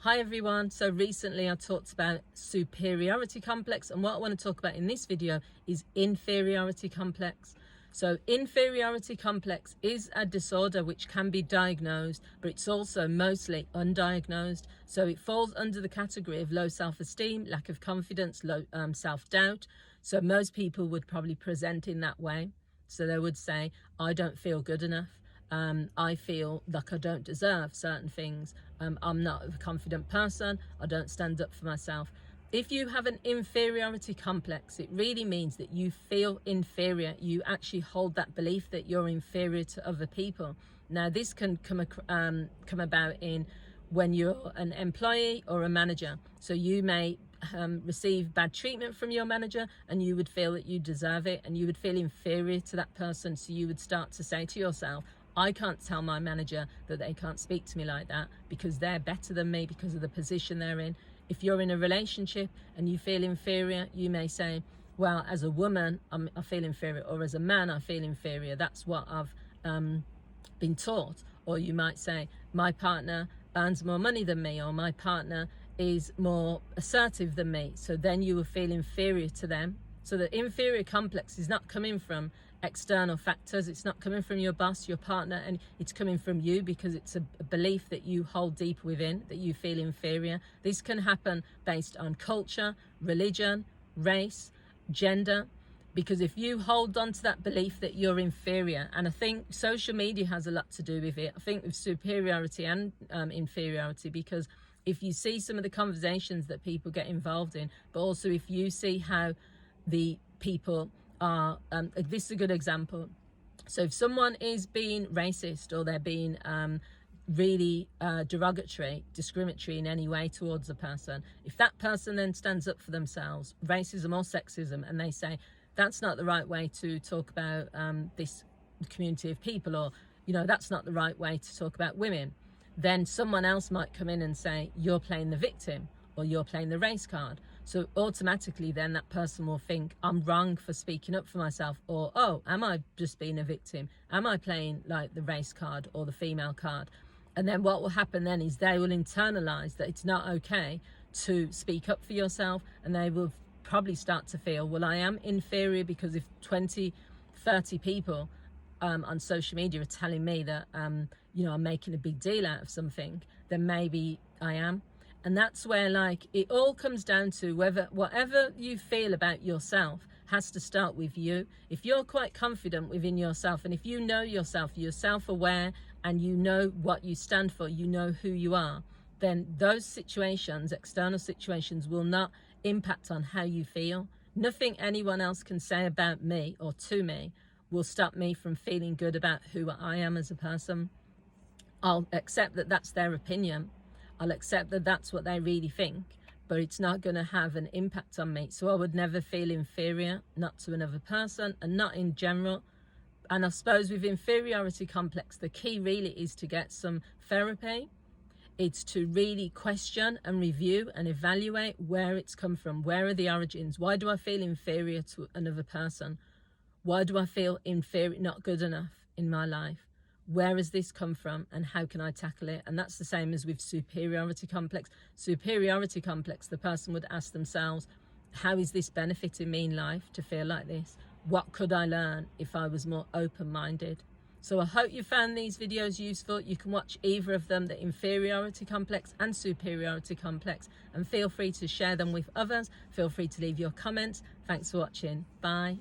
Hi everyone, so recently I talked about superiority complex, and what I want to talk about in this video is inferiority complex. So inferiority complex is a disorder which can be diagnosed, but it's also mostly undiagnosed. So it falls under the category of low self-esteem, lack of confidence, low self-doubt. So most people would probably present in that way. So they would say, I don't feel good enough. I feel like I don't deserve certain things. I'm not a confident person. I don't stand up for myself. If you have an inferiority complex, it really means that you feel inferior. You actually hold that belief that you're inferior to other people. Now, this can come about in when you're an employee or a manager. So you may receive bad treatment from your manager, and you would feel that you deserve it, and you would feel inferior to that person. So you would start to say to yourself, I can't tell my manager that they can't speak to me like that because they're better than me because of the position they're in. If you're in a relationship and you feel inferior, you may say, well, as a woman, I feel inferior, or as a man, I feel inferior. That's what I've been taught. Or you might say, my partner earns more money than me, or my partner is more assertive than me. So then you will feel inferior to them. So the inferior complex is not coming from external factors. It's not coming from your boss, your partner, and it's coming from you, because it's a belief that you hold deep within, that you feel inferior. This can happen based on culture, religion, race, gender, because if you hold on to that belief that you're inferior, and I think social media has a lot to do with it, I think with superiority and inferiority, because if you see some of the conversations that people get involved in, but also if you see how the people are, this is a good example. So if someone is being racist, or they're being really derogatory, discriminatory in any way towards a person, if that person then stands up for themselves, racism or sexism, and they say, that's not the right way to talk about this community of people, or, you know, that's not the right way to talk about women, then someone else might come in and say, you're playing the victim, or you're playing the race card. So automatically then that person will think, I'm wrong for speaking up for myself, or, oh, am I just being a victim? Am I playing like the race card or the female card? And then what will happen then is they will internalize that it's not okay to speak up for yourself, and they will probably start to feel, well, I am inferior, because if 20, 30 people on social media are telling me that, you know, I'm making a big deal out of something, then maybe I am. And that's where, like, it all comes down to whatever you feel about yourself has to start with you. If you're quite confident within yourself, and if you know yourself, you're self-aware, and you know what you stand for, you know who you are, then those situations, external situations, will not impact on how you feel. Nothing anyone else can say about me or to me will stop me from feeling good about who I am as a person. I'll accept that that's their opinion. I'll accept that that's what they really think, but it's not going to have an impact on me. So I would never feel inferior, not to another person, and not in general. And I suppose with inferiority complex, the key really is to get some therapy. It's to really question and review and evaluate where it's come from. Where are the origins? Why do I feel inferior to another person? Why do I feel inferior, not good enough in my life? Where has this come from, and how can I tackle it? And that's the same as with superiority complex. Superiority complex, the person would ask themselves, how is this benefiting me in life to feel like this? What could I learn if I was more open-minded? So I hope you found these videos useful. You can watch either of them, the inferiority complex and superiority complex, and feel free to share them with others. Feel free to leave your comments. Thanks for watching. Bye.